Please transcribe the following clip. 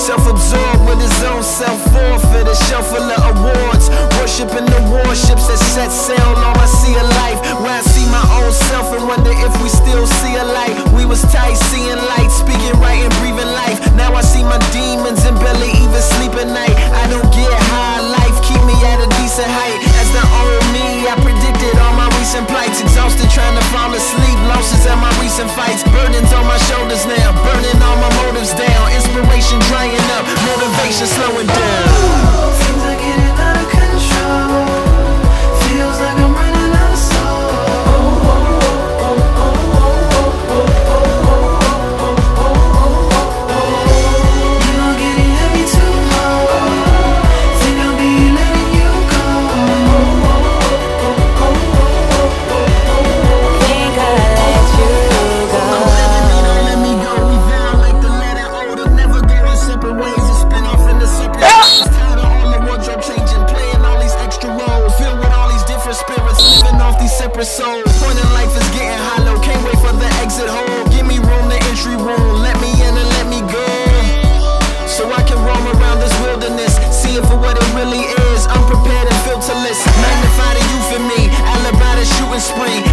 Self-absorbed with his own self-forfeit, a shelf full of awards, worshiping the warships that set sail on my sea of life, where I see my own self and wonder if we still see a light. We was tight, seeing light, speaking right and breathing life. Now I see my demons and barely even sleep at night. I don't get high, life keep me at a decent height. As the old me, I predicted all my recent plights, exhausted trying to fall asleep, losses at my recent fights, burdens on my shoulders now, burning all my motives down, inspiration drying up, motivation slowing down. Things are getting out of control. Feels like I'm running out of soul. You are getting heavy too low. Think I'll be letting you go. Think I'll let you go. Don't let me go. We vow like the letter O to never go our separate ways and spin off into separate ways. Tired of all the wardrobe changing, playing all these extra roles, filled with all these different spirits, living off these separate souls. Point in life is getting hollow, can't wait for the exit hole. Give me room, the entry wound, let me in and let me go, so I can roam around this wilderness, see it for what it really is, unprepared and filterless. Magnify the youth in me, alibi the shooting spree.